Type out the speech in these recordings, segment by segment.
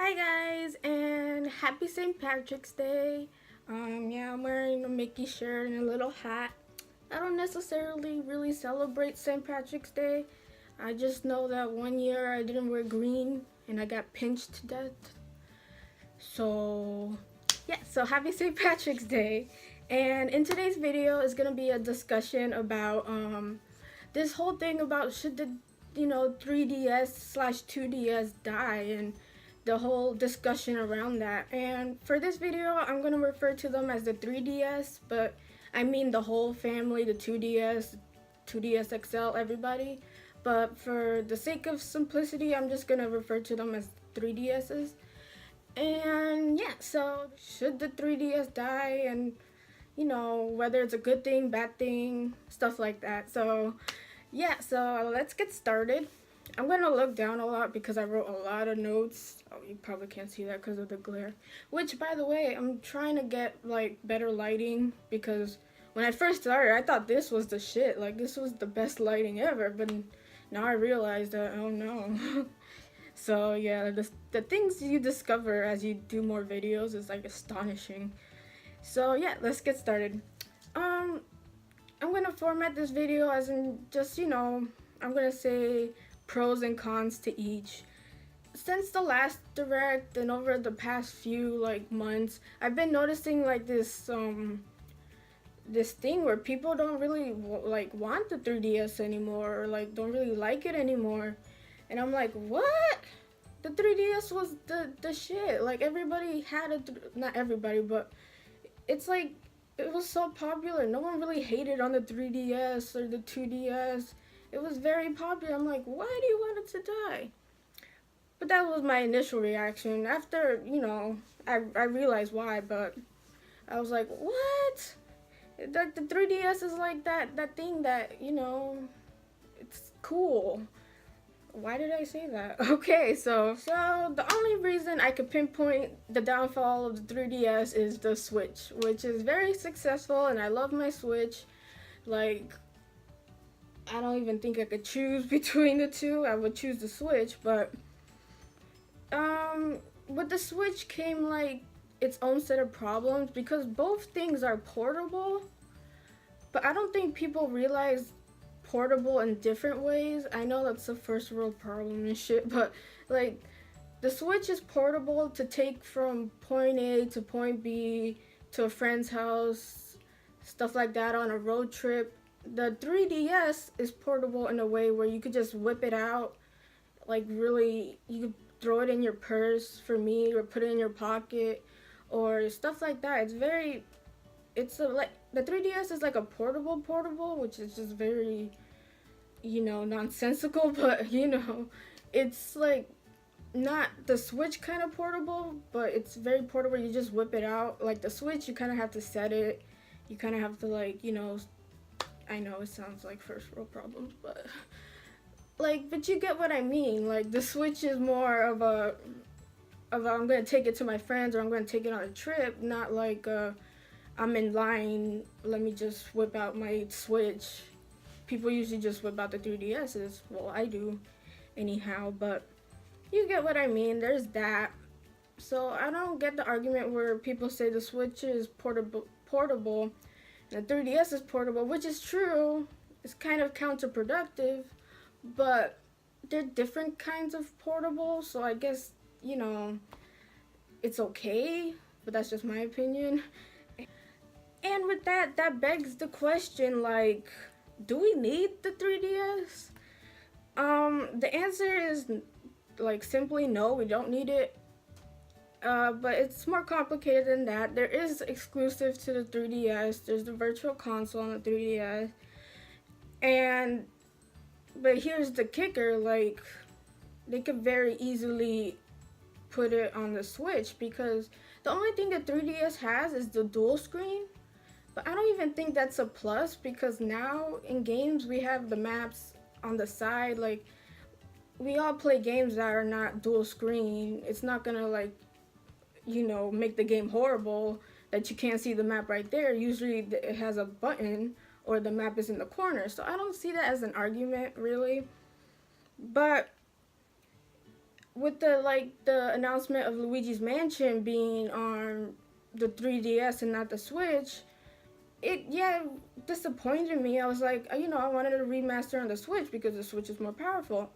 Hi guys, and happy St. Patrick's Day. Yeah, I'm wearing a Mickey shirt and a little hat. I don't necessarily really celebrate St. Patrick's Day. I just know that one year I didn't wear green and I got pinched to death. So, yeah, so happy St. Patrick's Day. And in today's video is going to be a discussion about this whole thing about should the 3DS slash 2DS die, and the whole discussion around that. And for this video, I'm going to refer to them as the 3DS, but I mean the whole family, the 2DS, 2DS XL, everybody. But for the sake of simplicity, I'm just going to refer to them as 3DSs. And yeah, so should the 3DS die, and whether it's a good thing, bad thing, stuff like that. So yeah, so let's get started. I'm gonna look down a lot because I wrote a lot of notes. Oh, you probably can't see that because of the glare. Which, by the way, I'm trying to get like better lighting because when I first started, I thought this was the shit. Like this was the best lighting ever, but now I realize that oh no. So yeah, the things you discover as you do more videos is like astonishing. So yeah, let's get started. Um, I'm gonna format this video as in just I'm gonna say pros and cons to each. Since the last direct and over the past few like months, I've been noticing like this thing where people don't really like want the 3DS anymore, or like don't really like it anymore. And I'm like, what? The 3DS was the shit. Like everybody had a not everybody, but it's like it was so popular. No one really hated on the 3DS or the 2DS. It was very popular. I'm like, why do you want it to die? But that was my initial reaction. After, I realized why, but I was like, what? Like the 3DS is like that thing that, it's cool. Why did I say that? Okay, so the only reason I could pinpoint the downfall of the 3DS is the Switch, which is very successful, and I love my Switch. Like, I don't even think I could choose between the two. I would choose the Switch, but with the Switch came like its own set of problems because both things are portable, but I don't think people realize portable in different ways. I know that's the first world problem and shit, but like the Switch is portable to take from point A to point B to a friend's house, stuff like that on a road trip. The 3DS is portable in a way where you could just whip it out, like really, you could throw it in your purse for me, or put it in your pocket, or stuff like that. Like the 3DS is like a portable, which is just very, nonsensical, but it's like not the Switch kind of portable, but it's very portable. You just whip it out. Like the Switch, you kind of have to set it. You kind of have to like, I know it sounds like first world problems, but like, but you get what I mean. Like the Switch is more of a I'm gonna take it to my friends, or I'm gonna take it on a trip, not like I'm in line, let me just whip out my Switch. People usually just whip out the 3DSs. Well, I do anyhow, but you get what I mean. There's that. So I don't get the argument where people say the Switch is portable, and the 3DS is portable, which is true. It's kind of counterproductive, but they're different kinds of portable, so I guess, it's okay, but that's just my opinion. And with that begs the question, like, do we need the 3DS? The answer is like simply no, we don't need it. But it's more complicated than that. There is exclusive to the 3DS. There's the Virtual Console on the 3DS, and but here's the kicker: like, they could very easily put it on the Switch because the only thing the 3DS has is the dual screen. But I don't even think that's a plus because now in games we have the maps on the side. Like, we all play games that are not dual screen. It's not gonna like, make the game horrible that you can't see the map right there. Usually it has a button or the map is in the corner. So I don't see that as an argument really. But with the announcement of Luigi's Mansion being on the 3DS and not the Switch, it disappointed me. I was like, I wanted a remaster on the Switch because the Switch is more powerful,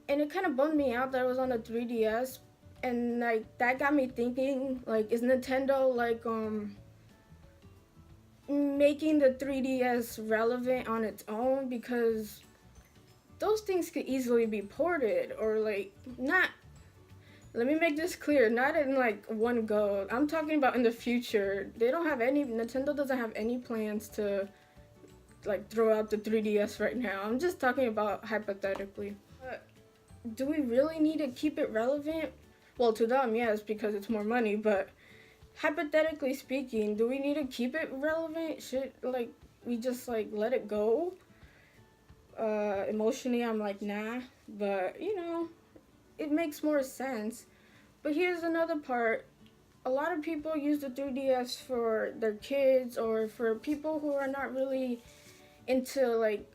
and it kind of bummed me out that it was on the 3DS, and like that got me thinking, like, is Nintendo like making the 3DS relevant on its own, because those things could easily be ported, or like not. Let me make this clear, not in like one go. I'm talking about in the future. Nintendo doesn't have any plans to like throw out the 3DS right now. I'm just talking about hypothetically. But do we really need to keep it relevant? Well, to them, yes, because it's more money, but hypothetically speaking, do we need to keep it relevant? Should like we just like let it go? Emotionally, I'm like, nah, but it makes more sense. But here's another part. A lot of people use the 3DS for their kids, or for people who are not really into like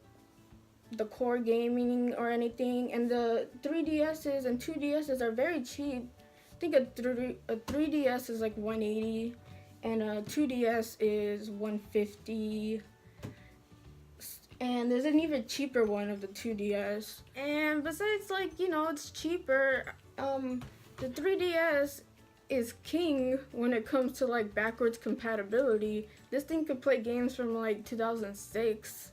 the core gaming or anything, and the 3DSs and 2DSs are very cheap. I think a 3DS is like 180 and a 2DS is 150, and there's an even cheaper one of the 2DS. And besides, like, it's cheaper, the 3DS is king when it comes to like backwards compatibility. This thing could play games from like 2006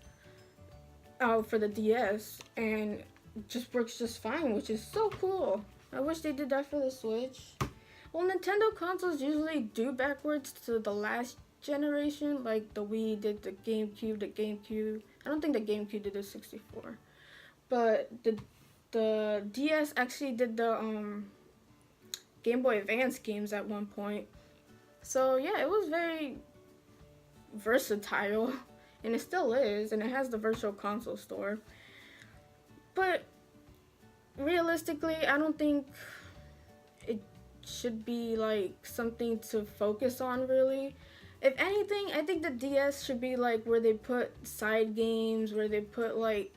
for the DS, and just works just fine, which is so cool. I wish they did that for the Switch. Well, Nintendo consoles usually do backwards to the last generation, like the Wii did the GameCube. I don't think the GameCube did the 64, but the DS actually did the Game Boy Advance games at one point. So yeah, it was very versatile, and it still is, and it has the Virtual Console store. But realistically, I don't think it should be like something to focus on, really. If anything, I think the DS should be like where they put side games, where they put like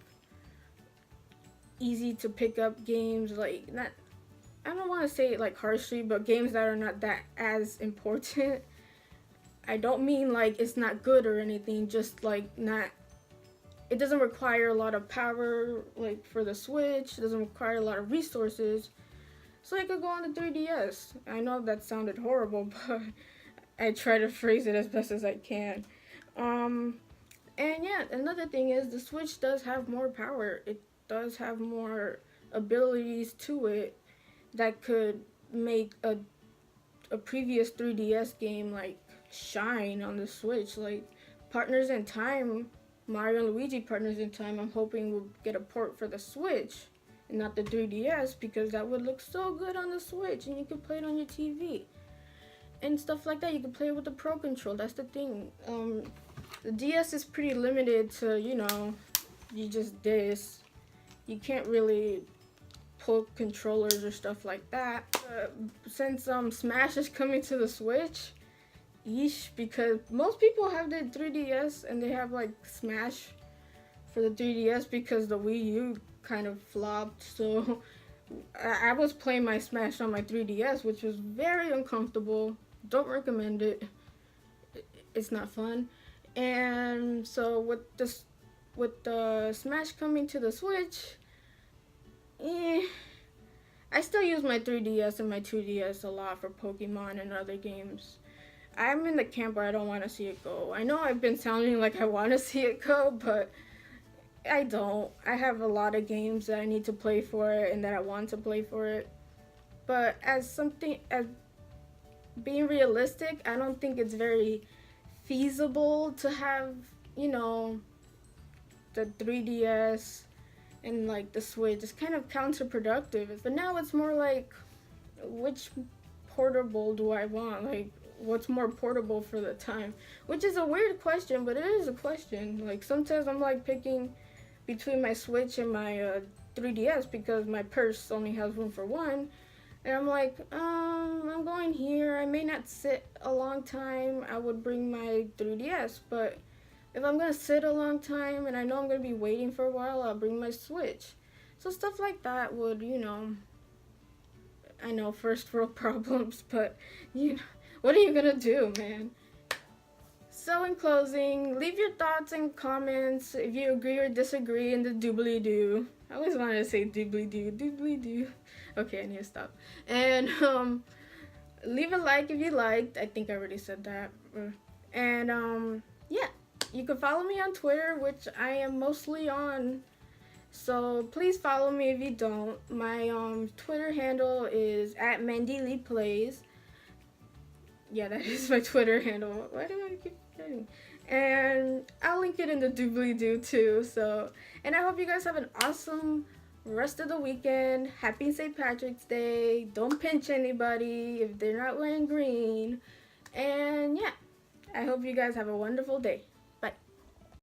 easy to pick up games, like not, I don't want to say it like harshly, but games that are not that as important. I don't mean like it's not good or anything, just like not, it doesn't require a lot of power like for the Switch, it doesn't require a lot of resources, so I could go on the 3DS. I know that sounded horrible, but I try to phrase it as best as I can. And yeah, another thing is the Switch does have more power. It does have more abilities to it that could make a previous 3DS game like shine on the Switch. Like Partners in Time, Mario and Luigi Partners in Time, I'm hoping will get a port for the Switch and not the 3DS, because that would look so good on the Switch, and you could play it on your TV and stuff like that. You can play it with the Pro Control. That's the thing. The DS is pretty limited to, you just this. You can't really pull controllers or stuff like that. Since Smash is coming to the Switch, yeesh, because most people have the 3DS and they have like Smash for the 3DS because the Wii U kind of flopped. So I was playing my Smash on my 3DS, which was very uncomfortable. Don't recommend it. It's not fun. And so with the Smash coming to the Switch, I still use my 3DS and my 2DS a lot for Pokemon and other games. I'm in the camp where I don't want to see it go. I know I've been sounding like I want to see it go, but I don't. I have a lot of games that I need to play for it and that I want to play for it. But as being realistic, I don't think it's very feasible to have, the 3DS and like the Switch. It's kind of counterproductive. But now it's more like, which portable do I want? Like, what's more portable for the time? Which is a weird question, but it is a question. Like, sometimes I'm like picking between my Switch and my 3DS because my purse only has room for one. And I'm like, I'm going here. I may not sit a long time. I would bring my 3DS. But if I'm going to sit a long time and I know I'm going to be waiting for a while, I'll bring my Switch. So stuff like that would, I know, first world problems, but you know, what are you gonna do, man? So in closing, leave your thoughts and comments if you agree or disagree in the doobly doo. I always wanted to say doobly doo, doobly doo. Okay, I need to stop. And leave a like if you liked. I think I already said that. And yeah, you can follow me on Twitter, which I am mostly on. So please follow me if you don't. My Twitter handle is @MandyLeePlays. Yeah, that is my Twitter handle. Why do I keep forgetting? And I'll link it in the doobly doo too. So, and I hope you guys have an awesome rest of the weekend. Happy St. Patrick's Day. Don't pinch anybody if they're not wearing green. And yeah, I hope you guys have a wonderful day.